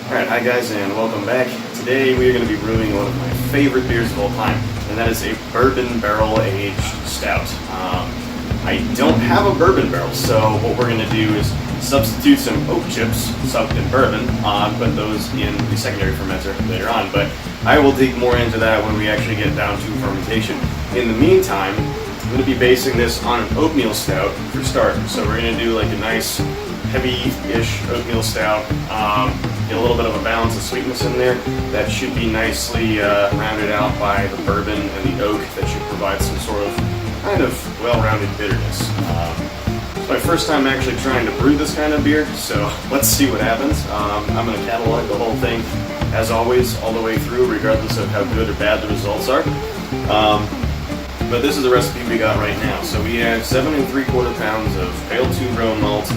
Alright, hi guys and welcome back. Today we are going to be brewing one of my favorite beers of all time, and that is a bourbon barrel aged stout. I don't have a bourbon barrel, so what we're going to do is substitute some oak chips soaked in bourbon, put those in the secondary fermenter later on, but I will dig more into that when we actually get down to fermentation. In the meantime, I'm going to be basing this on an oatmeal stout for starters. So we're going to do like a nice heavy-ish oatmeal stout, get a little bit of a balance of sweetness in there. That should be nicely rounded out by the bourbon and the oak. That should provide some sort of kind of well-rounded bitterness. It's my first time actually trying to brew this kind of beer, so let's see what happens. I'm going to catalog the whole thing, as always, all the way through, regardless of how good or bad the results are. But this is the recipe we got right now. So we have 7 3/4 pounds of pale 2-row malt,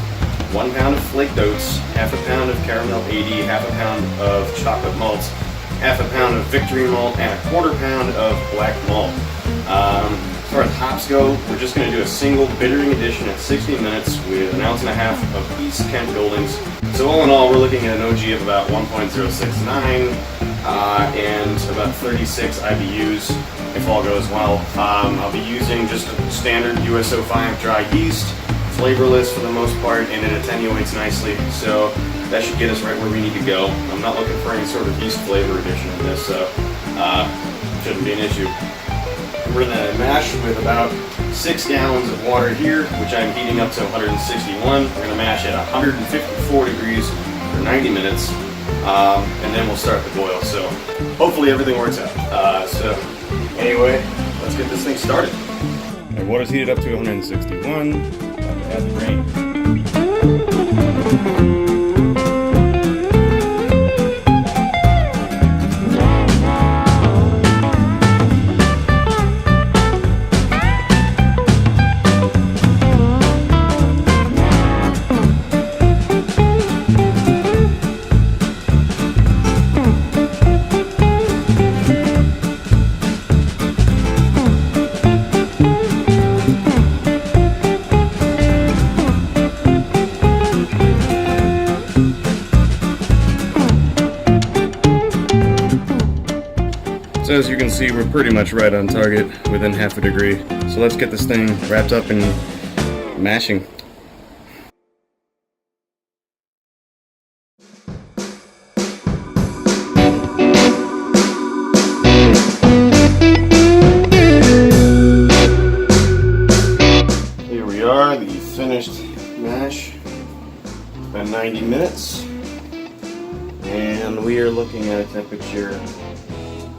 1 pound of flaked oats, half a pound of caramel 80, half a pound of chocolate malt, half a pound of victory malt, and a 1/4 pound of black malt. As far as hops go, we're just going to do a single bittering addition at 60 minutes with 1.5 ounces of East Kent Goldings. So all in all, we're looking at an OG of about 1.069 and about 36 IBUs if all goes well. I'll be using just a standard US-05 dry yeast, flavorless for the most part, and it attenuates nicely, so that should get us right where we need to go. I'm not looking for any sort of yeast flavor addition in this, so shouldn't be an issue. We're going to mash with about 6 gallons of water here, which I'm heating up to 161. We're going to mash at 154 degrees for 90 minutes, and then we'll start the boil, so hopefully everything works out. So anyway, let's get this thing started. Our water's heated up to 161. Add the grain. So as you can see, we're pretty much right on target, within half a degree. So let's get this thing wrapped up in mashing. Here we are, the finished mash. It's been 90 minutes. And we are looking at a temperature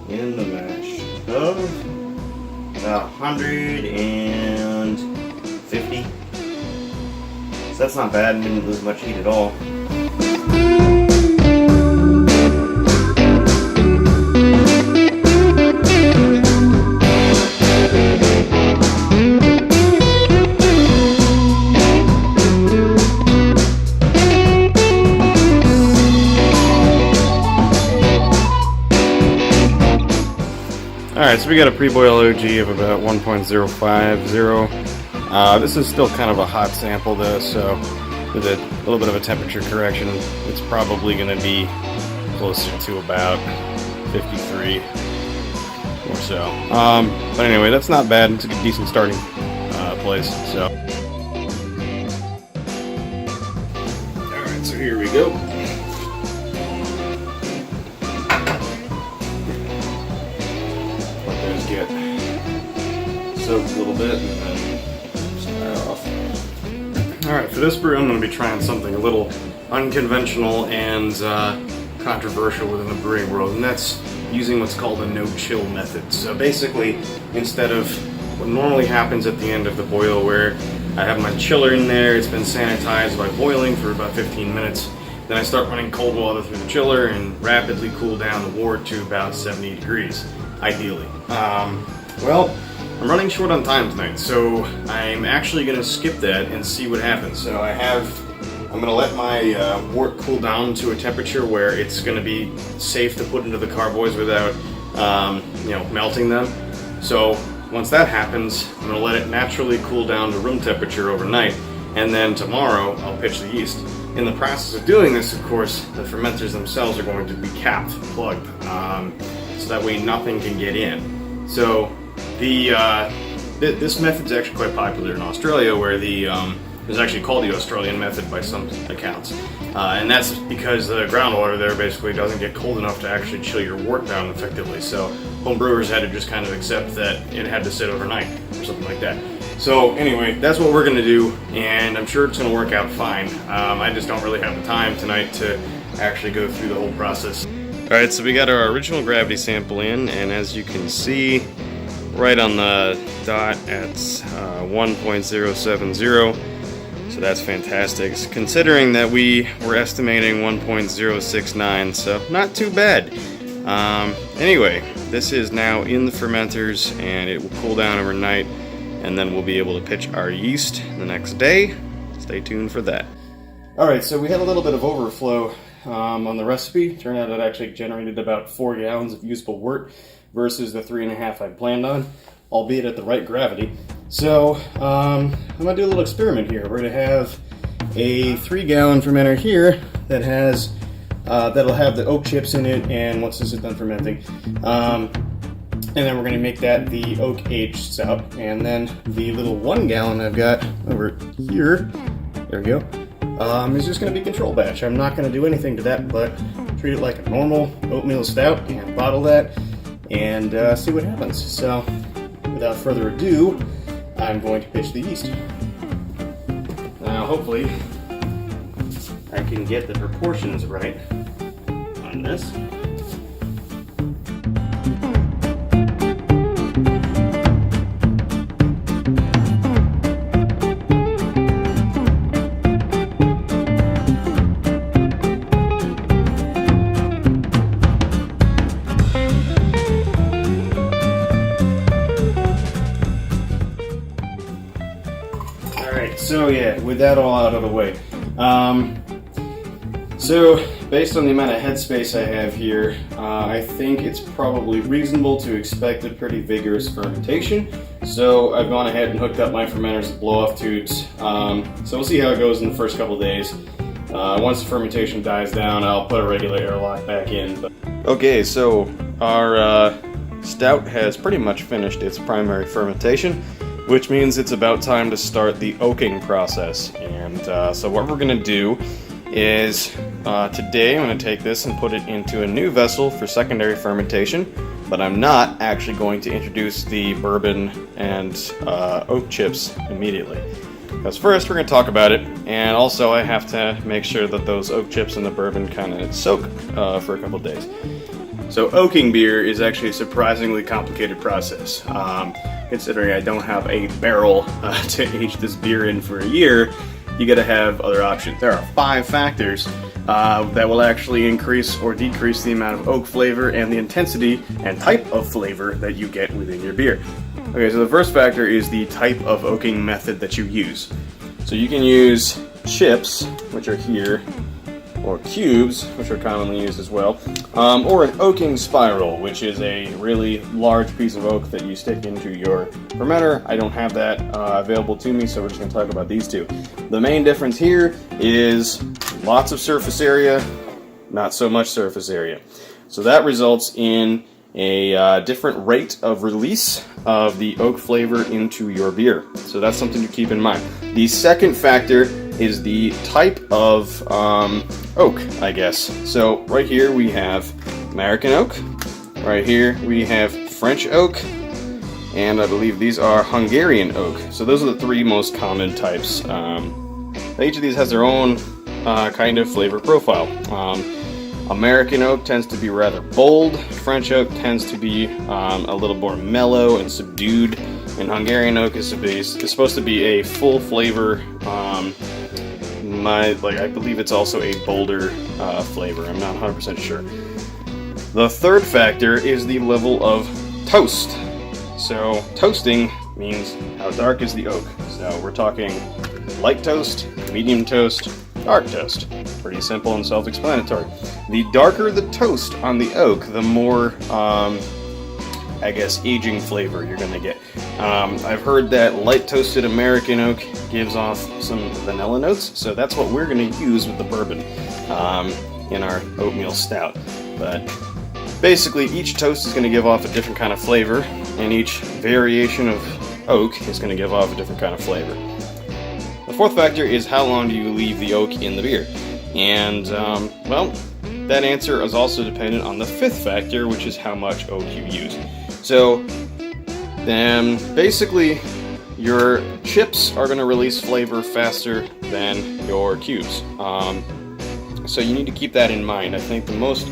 in the mash of about 150. So that's not bad, didn't lose much heat at all. Alright, so we got a pre-boil OG of about 1.050. This is still kind of a hot sample though, so with a little bit of a temperature correction, it's probably going to be closer to about 53 or so. But anyway, that's not bad. It's a decent starting place. So, alright, so here we go. Get soaked a little bit and then start off. Alright, for this brew I'm going to be trying something a little unconventional and controversial within the brewing world, and that's using what's called a no-chill method. So basically, instead of what normally happens at the end of the boil where I have my chiller in there, it's been sanitized by boiling for about 15 minutes, then I start running cold water through the chiller and rapidly cool down the wort to about 70 degrees. Ideally. Well, I'm running short on time tonight, so I'm actually going to skip that and see what happens. So I'm going to let my wort cool down to a temperature where it's going to be safe to put into the carboys without, melting them. So once that happens, I'm going to let it naturally cool down to room temperature overnight, and then tomorrow I'll pitch the yeast. In the process of doing this, of course, the fermenters themselves are going to be capped, plugged, so that way nothing can get in. So this method's actually quite popular in Australia, where it's actually called the Australian method by some accounts. And that's because the groundwater there basically doesn't get cold enough to actually chill your wort down effectively. So home brewers had to just kind of accept that it had to sit overnight or something like that. So anyway, that's what we're gonna do, and I'm sure it's gonna work out fine. I just don't really have the time tonight to actually go through the whole process. All right, so we got our original gravity sample in, and as you can see, right on the dot at 1.070. So that's fantastic, considering that we were estimating 1.069, so not too bad. Anyway, this is now in the fermenters, and it will cool down overnight, and then we'll be able to pitch our yeast the next day. Stay tuned for that. Alright, so we had a little bit of overflow on the recipe. Turned out it actually generated about 4 gallons of usable wort versus the 3.5 I planned on, albeit at the right gravity. So I'm going to do a little experiment here. We're going to have a 3-gallon fermenter here that has that'll have the oak chips in it, and once this is done fermenting, and then we're going to make that the oak aged stout. And then the little 1 gallon I've got over here, there we go, is just going to be control batch. I'm not going to do anything to that, but treat it like a normal oatmeal stout and bottle that and see what happens. So without further ado, I'm going to pitch the yeast. Now hopefully I can get the proportions right on this. So yeah, with that all out of the way, so based on the amount of headspace I have here, I think it's probably reasonable to expect a pretty vigorous fermentation. So I've gone ahead and hooked up my fermenters with blow-off tubes. So we'll see how it goes in the first couple days. Once the fermentation dies down, I'll put a regular airlock back in. Okay, so our stout has pretty much finished its primary fermentation, which means it's about time to start the oaking process. And so what we're going to do is today I'm going to take this and put it into a new vessel for secondary fermentation, but I'm not actually going to introduce the bourbon and oak chips immediately. Because first we're going to talk about it, and also I have to make sure that those oak chips and the bourbon kind of soak for a couple days. So oaking beer is actually a surprisingly complicated process. Considering I don't have a barrel to age this beer in for a year, you gotta have other options. There are 5 factors that will actually increase or decrease the amount of oak flavor and the intensity and type of flavor that you get within your beer. Okay, so the first factor is the type of oaking method that you use. So you can use chips, which are here, or cubes, which are commonly used as well, or an oaking spiral, which is a really large piece of oak that you stick into your fermenter. I don't have that available to me, so we're just going to talk about these two. The main difference here is lots of surface area, not so much surface area. So that results in a different rate of release of the oak flavor into your beer. So that's something to keep in mind. The second factor is the type of oak, I guess. So right here we have American oak, right here we have French oak, and I believe these are Hungarian oak. So those are the 3 most common types. Each of these has their own kind of flavor profile. American oak tends to be rather bold, French oak tends to be a little more mellow and subdued, and Hungarian oak is supposed to be a full flavor. I believe it's also a bolder flavor. I'm not 100% sure. The third factor is the level of toast. So toasting means how dark is the oak. So we're talking light toast, medium toast, dark toast. Pretty simple and self-explanatory. The darker the toast on the oak, the more, aging flavor you're going to get. I've heard that light toasted American oak gives off some vanilla notes, so that's what we're going to use with the bourbon in our oatmeal stout. But basically, each toast is going to give off a different kind of flavor, and each variation of oak is going to give off a different kind of flavor. The fourth factor is how long do you leave the oak in the beer? And, well, that answer is also dependent on the fifth factor, which is how much oak you use. So, then basically, your chips are going to release flavor faster than your cubes. So you need to keep that in mind. I think the most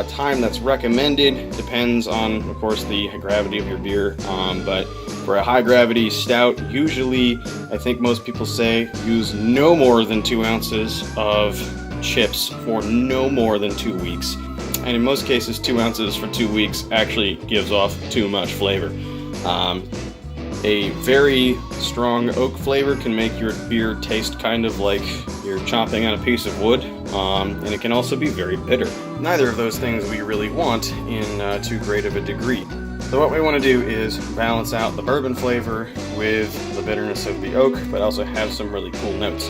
time that's recommended depends on, of course, the gravity of your beer. But for a high gravity stout, usually, I think most people say, use no more than 2 ounces of chips for no more than 2 weeks. And in most cases, 2 ounces for 2 weeks actually gives off too much flavor. A very strong oak flavor can make your beer taste kind of like you're chomping on a piece of wood, and it can also be very bitter. Neither of those things we really want in too great of a degree. So what we want to do is balance out the bourbon flavor with the bitterness of the oak, but also have some really cool notes.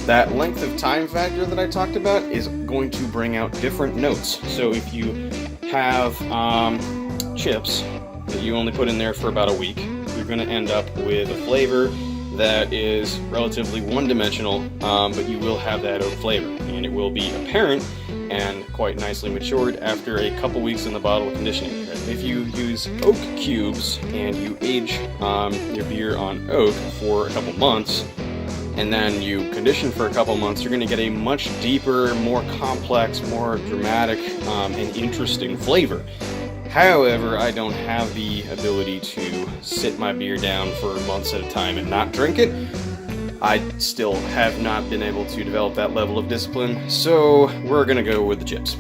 That length of time factor that I talked about is going to bring out different notes. So if you have chips that you only put in there for about a week, you're going to end up with a flavor that is relatively one-dimensional, but you will have that oak flavor, and it will be apparent and quite nicely matured after a couple weeks in the bottle conditioning. If you use oak cubes and you age your beer on oak for a couple months, and then you condition for a couple months, you're going to get a much deeper, more complex, more dramatic, and interesting flavor. However, I don't have the ability to sit my beer down for months at a time and not drink it. I still have not been able to develop that level of discipline, so we're going to go with the chips.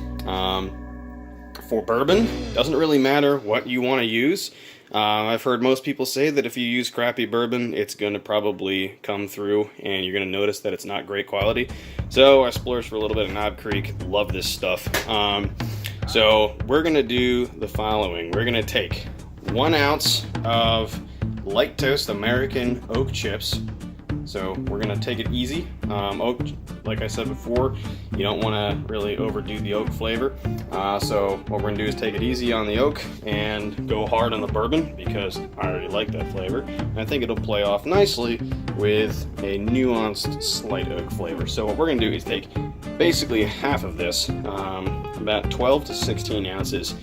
For bourbon, doesn't really matter what you want to use. I've heard most people say that if you use crappy bourbon, it's going to probably come through and you're going to notice that it's not great quality. So I splurged for a little bit of Knob Creek. Love this stuff. So we're going to do the following. We're going to take 1 ounce of light toast American oak chips. So we're going to take it easy. Oak, like I said before, you don't want to really overdo the oak flavor. So what we're going to do is take it easy on the oak and go hard on the bourbon, because I already like that flavor. And I think it'll play off nicely with a nuanced slight oak flavor. So what we're going to do is take basically half of this, about 12 to 16 ounces,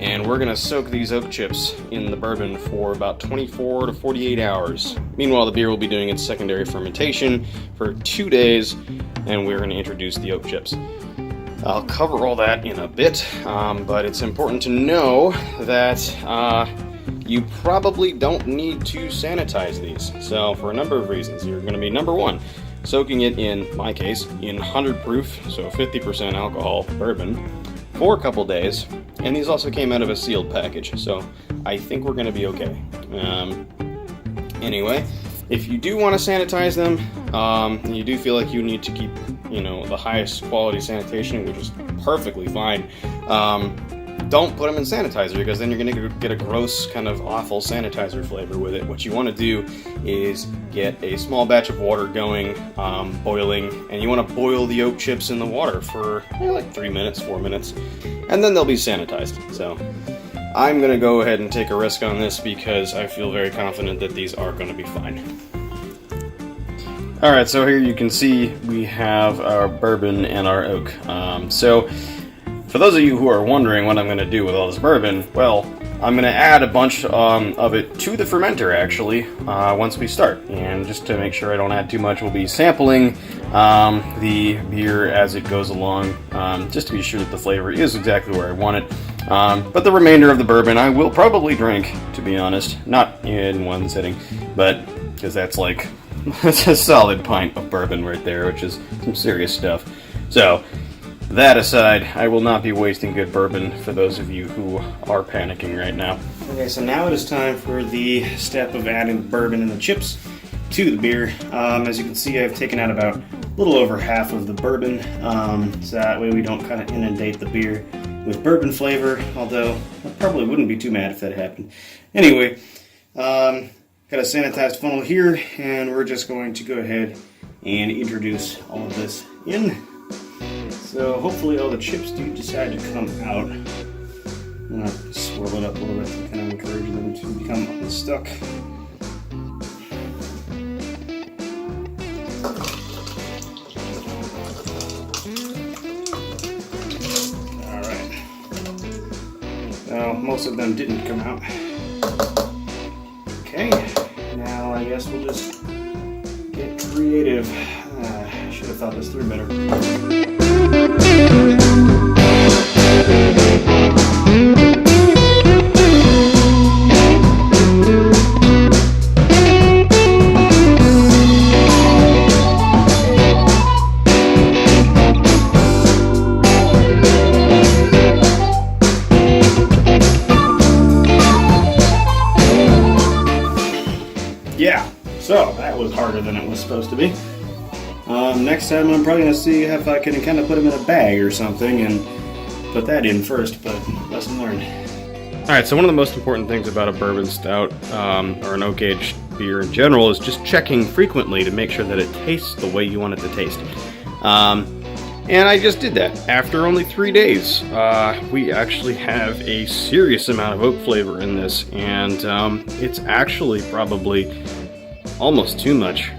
and we're going to soak these oak chips in the bourbon for about 24 to 48 hours. Meanwhile, the beer will be doing its secondary fermentation for 2 days, and we're going to introduce the oak chips. I'll cover all that in a bit, but it's important to know that you probably don't need to sanitize these. So for a number of reasons, you're going to be, number one, soaking it in my case, in 100 proof, so 50% alcohol bourbon, for a couple days, and these also came out of a sealed package, so I think we're going to be okay. Anyway, if you do want to sanitize them, and you do feel like you need to keep, the highest quality sanitation, which is perfectly fine, don't put them in sanitizer, because then you're going to get a gross, kind of awful sanitizer flavor with it. What you want to do is get a small batch of water going, boiling, and you want to boil the oak chips in the water for like 3 minutes, 4 minutes, and then they'll be sanitized. So I'm going to go ahead and take a risk on this because I feel very confident that these are going to be fine. Alright, so here you can see we have our bourbon and our oak. So for those of you who are wondering what I'm going to do with all this bourbon, well, I'm going to add a bunch of it to the fermenter, actually, once we start. And just to make sure I don't add too much, we'll be sampling the beer as it goes along, just to be sure that the flavor is exactly where I want it. But the remainder of the bourbon I will probably drink, to be honest. Not in one sitting, but because that's a solid pint of bourbon right there, which is some serious stuff. So, that aside, I will not be wasting good bourbon for those of you who are panicking right now. Okay, so now it is time for the step of adding the bourbon and the chips to the beer. As you can see, I've taken out about a little over half of the bourbon, so that way we don't kind of inundate the beer with bourbon flavor, although I probably wouldn't be too mad if that happened. Anyway, Got a sanitized funnel here, and we're just going to go ahead and introduce all of this in. So hopefully all the chips do decide to come out. I'm going to swirl it up a little bit to kind of encourage them to become unstuck. Alright. Well, most of them didn't come out. Okay, now I guess we'll just get creative. Should have thought this through better. Yeah, so that was harder than it was supposed to be. Next time I'm probably going to see if I can kind of put them in a bag or something and put that in first, but lesson learned. Alright, so one of the most important things about a bourbon stout, or an oak-aged beer in general, is just checking frequently to make sure that it tastes the way you want it to taste. And I just did that. After only 3 days, we actually have a serious amount of oak flavor in this, and it's actually probably almost too much.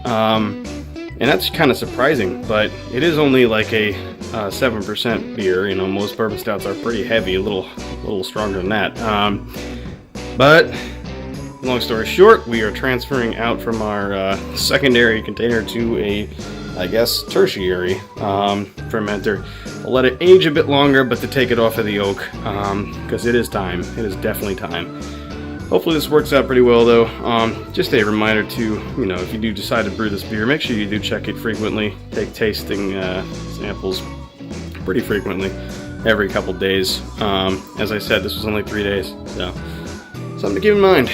And that's kind of surprising, but it is only like a 7% beer. You know, most bourbon stouts are pretty heavy, a little stronger than that. But long story short, we are transferring out from our secondary container to a, I guess, tertiary fermenter. We'll let it age a bit longer, but to take it off of the oak, because it is time. It is definitely time. Hopefully this works out pretty well, though. Just a reminder to, you know, if you do decide to brew this beer, make sure you do check it frequently. Take tasting samples pretty frequently, every couple days. As I said, this was only 3 days, so something to keep in mind.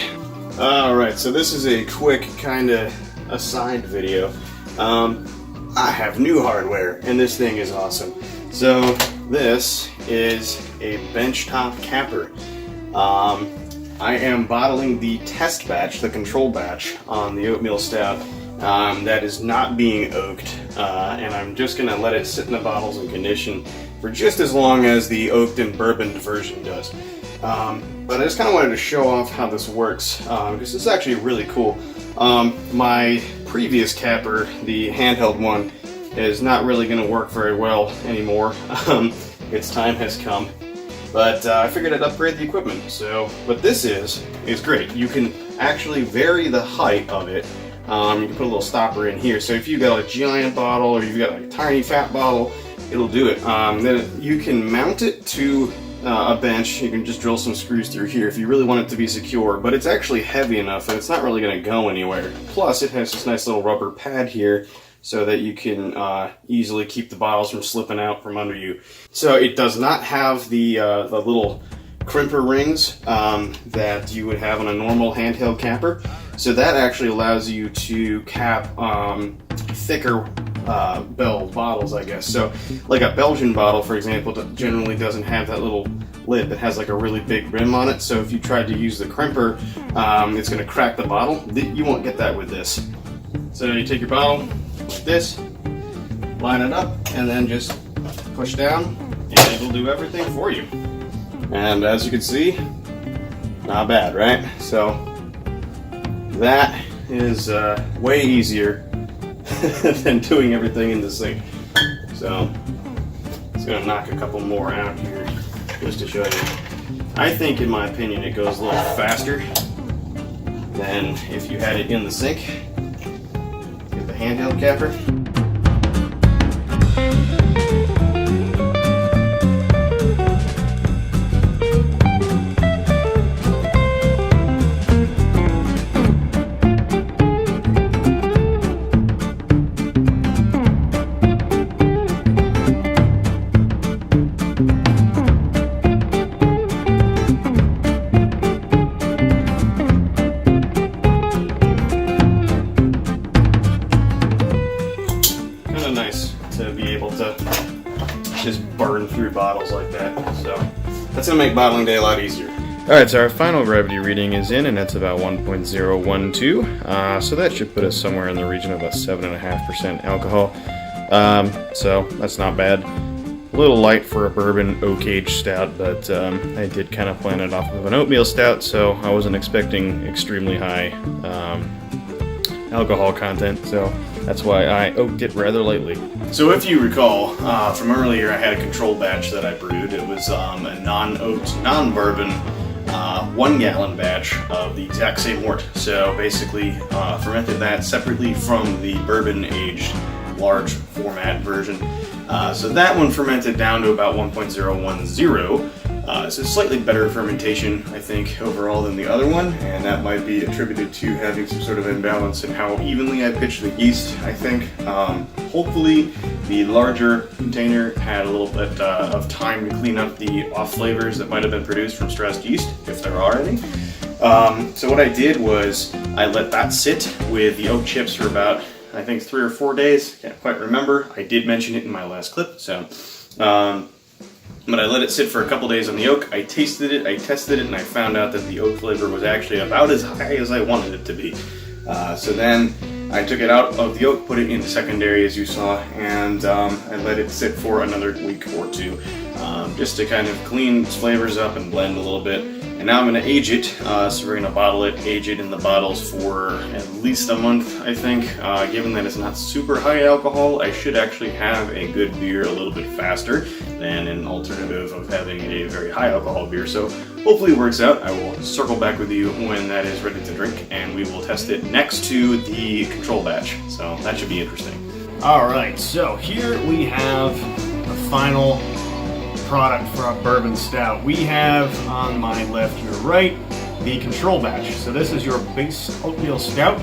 Alright, so this is a quick kind of aside video. I have new hardware, and this thing is awesome. So this is a benchtop capper. I am bottling the test batch, the control batch, on the Oatmeal Stout that is not being oaked, and I'm just going to let it sit in the bottles and condition for just as long as the oaked and bourboned version does. But I just kind of wanted to show off how this works, because it's actually really cool. My previous capper, the handheld one, is not really going to work very well anymore. Its time has come. But I figured I'd upgrade the equipment. So what this is great. You can actually vary the height of it. You can put a little stopper in here. So if you've got a giant bottle or you've got a tiny fat bottle, it'll do it. Then you can mount it to a bench. You can just drill some screws through here if you really want it to be secure. But it's actually heavy enough that it's not really going to go anywhere. Plus it has this nice little rubber pad here, so that you can easily keep the bottles from slipping out from under you. So it does not have the little crimper rings that you would have on a normal handheld capper. So that actually allows you to cap thicker belled bottles, I guess. So like a Belgian bottle, for example, generally doesn't have that little lid that has like a really big rim on it. So if you tried to use the crimper, it's going to crack the bottle. You won't get that with this. So you take your bottle like this, line it up, and then just push down, and it'll do everything for you. And as you can see, not bad, right? So that is way easier than doing everything in the sink. So it's gonna knock a couple more out here just to show you. I think, in my opinion, it goes a little faster than if you had it in the sink. Get the handheld capper. Nice to be able to just burn through bottles like that. So that's gonna make bottling day a lot easier. Alright, so our final gravity reading is in, and that's about 1.012. So that should put us somewhere in the region of a 7.5% alcohol. So that's not bad. A little light for a bourbon oak aged stout, but I did kind of plan it off of an oatmeal stout, so I wasn't expecting extremely high alcohol content, so that's why I oaked it rather lightly. So if you recall from earlier, I had a control batch that I brewed. It was a non-oaked, non-bourbon 1 gallon batch of the exact same wort. So basically fermented that separately from the bourbon aged large format version. So that one fermented down to about 1.010. So slightly better fermentation, I think, overall than the other one, and that might be attributed to having some sort of imbalance in how evenly I pitched the yeast, I think. Hopefully the larger container had a little bit of time to clean up the off flavors that might have been produced from stressed yeast, if there are any. So what I did was I let that sit with the oak chips for about, I think, 3 or 4 days. Can't quite remember. I did mention it in my last clip, so but I let it sit for a couple days on the oak. I tasted it, I tested it, and I found out that the oak flavor was actually about as high as I wanted it to be. So then I took it out of the oak, put it in secondary as you saw, and I let it sit for another week or two just to kind of clean its flavors up and blend a little bit. And now I'm going to age it, so we're going to bottle it, age it in the bottles for at least a month, I think. Given that it's not super high alcohol, I should actually have a good beer a little bit faster than an alternative of having a very high alcohol beer. So hopefully it works out. I will circle back with you when that is ready to drink, and we will test it next to the control batch. So that should be interesting. Alright, so here we have the final product for a bourbon stout. We have on my left, your right, the control batch. So this is your base oatmeal stout.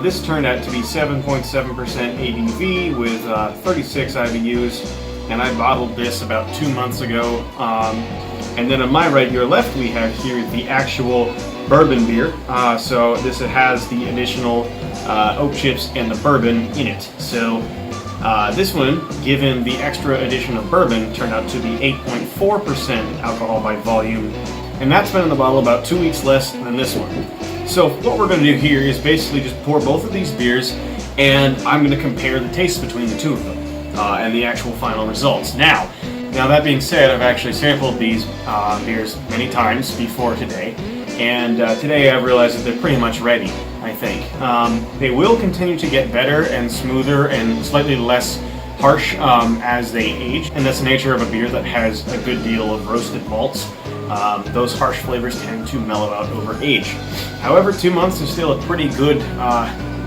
This turned out to be 7.7% ABV with 36 IBUs, and I bottled this about 2 months ago. And then on my right, your left, we have here the actual bourbon beer. So this has the additional oak chips and the bourbon in it. So this one, given the extra addition of bourbon, turned out to be 8.4% alcohol by volume, and that's been in the bottle about 2 weeks less than this one. So what we're going to do here is basically just pour both of these beers, and I'm going to compare the tastes between the two of them and the actual final results. Now that being said, I've actually sampled these beers many times before today, and today I've realized that they're pretty much ready, I think. They will continue to get better and smoother and slightly less harsh as they age, and that's the nature of a beer that has a good deal of roasted malts. Those harsh flavors tend to mellow out over age. However, 2 months is still a pretty good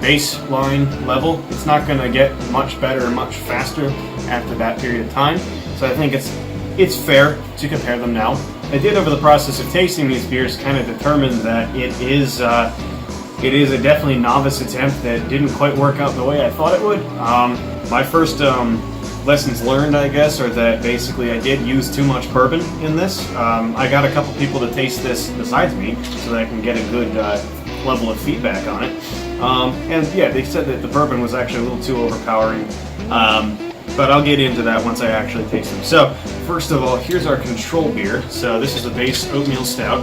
baseline level. It's not going to get much better and much faster after that period of time, so I think it's fair to compare them now. I did, over the process of tasting these beers, kind of determine that it is a definitely novice attempt that didn't quite work out the way I thought it would. My first lessons learned, I guess, are that basically I did use too much bourbon in this. I got a couple people to taste this besides me so that I can get a good level of feedback on it. And yeah, they said that the bourbon was actually a little too overpowering. But I'll get into that once I actually taste them. So, first of all, here's our control beer. So this is a base oatmeal stout.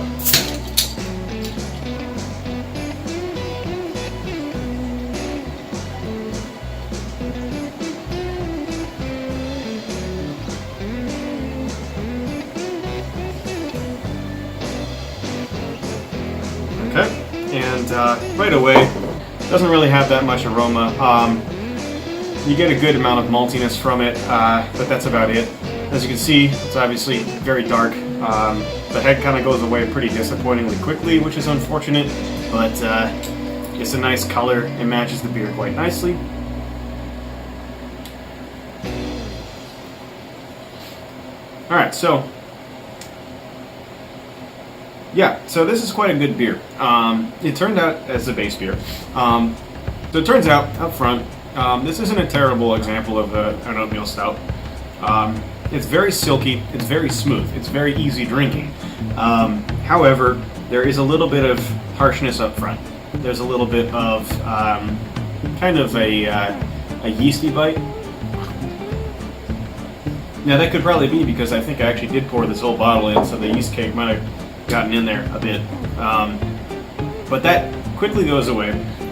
Okay, and right away, doesn't really have that much aroma. You get a good amount of maltiness from it, but that's about it. As you can see, it's obviously very dark. The head kind of goes away pretty disappointingly quickly, which is unfortunate, but it's a nice color. It matches the beer quite nicely. Alright, so yeah, so this is quite a good beer. It turned out as a base beer. So it turns out, up front, this isn't a terrible example of an oatmeal stout. It's very silky, it's very smooth, it's very easy drinking. However, there is a little bit of harshness up front. There's a little bit of kind of a yeasty bite. Now that could probably be because I think I actually did pour this whole bottle in, so the yeast cake might have gotten in there a bit. But that quickly goes away,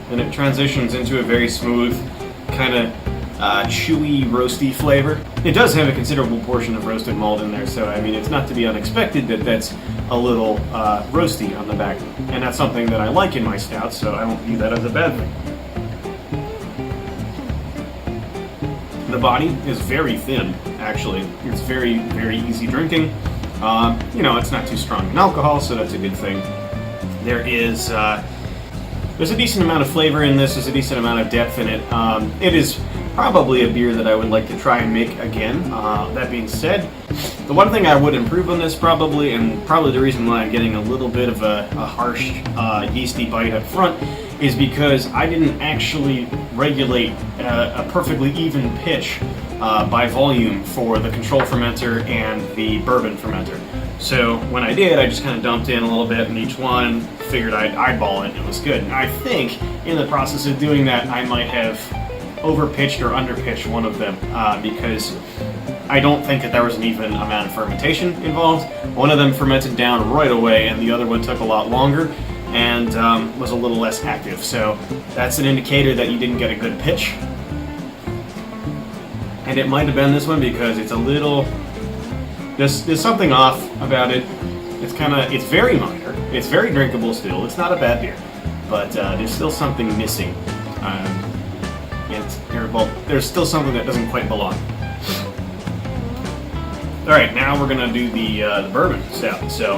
and it transitions into a very smooth, kind of chewy, roasty flavor. It does have a considerable portion of roasted malt in there, so I mean, it's not to be unexpected that that's a little roasty on the back, and that's something that I like in my stouts, so I won't view that as a bad thing. The body is very thin, actually. It's very, very easy drinking. You know, it's not too strong in alcohol, so that's a good thing. There's a decent amount of flavor in this. There's a decent amount of depth in it. It is probably a beer that I would like to try and make again. That being said, the one thing I would improve on this probably, and probably the reason why I'm getting a little bit of a harsh, yeasty bite up front, is because I didn't actually regulate a perfectly even pitch by volume for the control fermenter and the bourbon fermenter. So when I did, I just kind of dumped in a little bit in each one, figured I'd eyeball it, and it was good. And I think in the process of doing that, I might have overpitched or underpitched one of them because I don't think that there was an even amount of fermentation involved. One of them fermented down right away, and the other one took a lot longer and was a little less active. So that's an indicator that you didn't get a good pitch. And it might have been this one because it's a little... There's something off about it. It's very minor. It's very drinkable still. It's not a bad beer, but there's still something missing. There's still something that doesn't quite belong. All right, now we're gonna do the bourbon stout. So.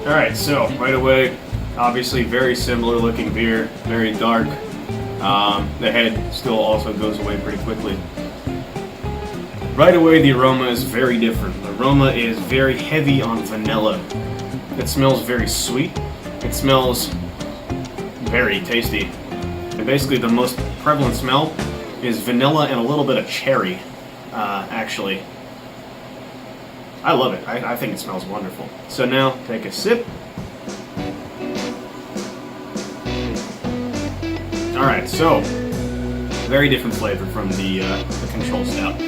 Alright, so right away, obviously very similar looking beer, very dark. The head still also goes away pretty quickly. Right away, the aroma is very different. The aroma is very heavy on vanilla. It smells very sweet. It smells very tasty. And basically the most prevalent smell is vanilla and a little bit of cherry, actually. I love it. I think it smells wonderful. So now, take a sip. Alright, so, very different flavor from the control stout.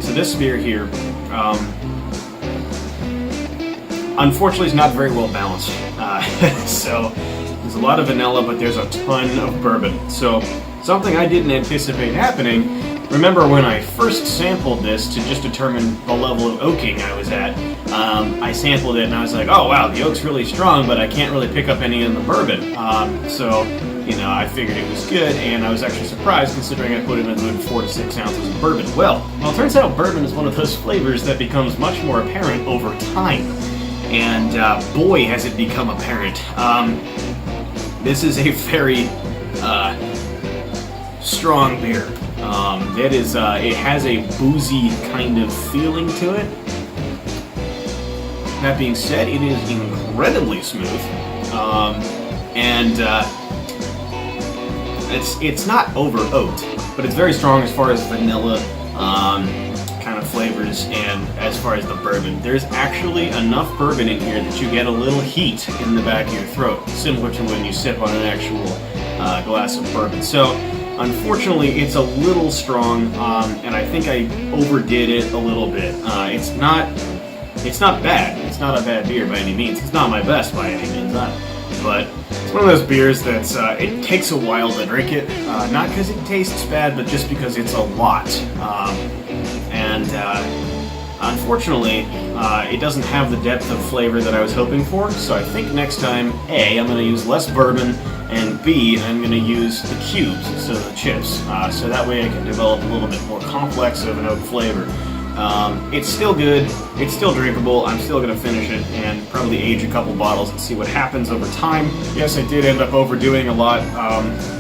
So this beer here, unfortunately is not very well balanced. So, there's a lot of vanilla, but there's a ton of bourbon. So, something I didn't anticipate happening. Remember when I first sampled this to just determine the level of oaking I was at, I sampled it and I was like, oh wow, the oak's really strong, but I can't really pick up any in the bourbon. So, you know, I figured it was good, and I was actually surprised considering I put in a good 4 to 6 ounces of bourbon. Well, it turns out bourbon is one of those flavors that becomes much more apparent over time. And boy, has it become apparent. This is a very strong beer. It has a boozy kind of feeling to it. That being said, it is incredibly smooth, and it's not over oaked, but it's very strong as far as vanilla kind of flavors, and as far as the bourbon. There's actually enough bourbon in here that you get a little heat in the back of your throat, similar to when you sip on an actual glass of bourbon. So. Unfortunately, it's a little strong, and I think I overdid it a little bit. It's not bad. It's not a bad beer by any means. It's not my best by any means, but it's one of those beers that's it takes a while to drink it. Not because it tastes bad, but just because it's a lot. Unfortunately, it doesn't have the depth of flavor that I was hoping for. So I think next time, A, I'm going to use less bourbon. And B, I'm going to use the cubes instead of the chips, so that way I can develop a little bit more complex of an oak flavor. It's still good, it's still drinkable, I'm still going to finish it and probably age a couple bottles and see what happens over time. Yes, I did end up overdoing a lot,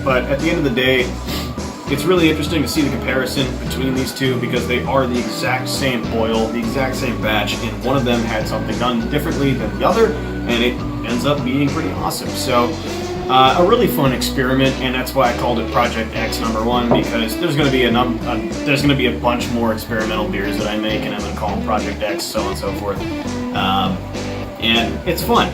but at the end of the day, it's really interesting to see the comparison between these two because they are the exact same boil, the exact same batch, and one of them had something done differently than the other, and it ends up being pretty awesome. So, a really fun experiment, and that's why I called it Project X #1, because there's going to be a bunch more experimental beers that I make, and I'm going to call them Project X, so on and so forth. And it's fun.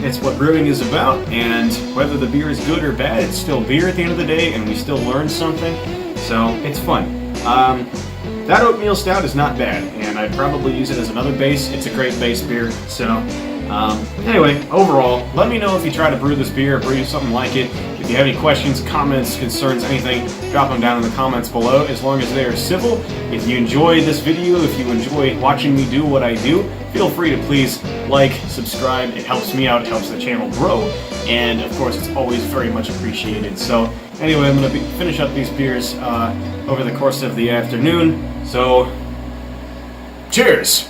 It's what brewing is about, and whether the beer is good or bad, it's still beer at the end of the day, and we still learn something. So it's fun. That Oatmeal Stout is not bad, and I'd probably use it as another base. It's a great base beer. So anyway, overall, let me know if you try to brew this beer or brew something like it. If you have any questions, comments, concerns, anything, drop them down in the comments below, as long as they are civil. If you enjoy this video, if you enjoy watching me do what I do, feel free to please like, subscribe. It helps me out, it helps the channel grow, and of course it's always very much appreciated. So anyway, I'm going to finish up these beers over the course of the afternoon. So cheers!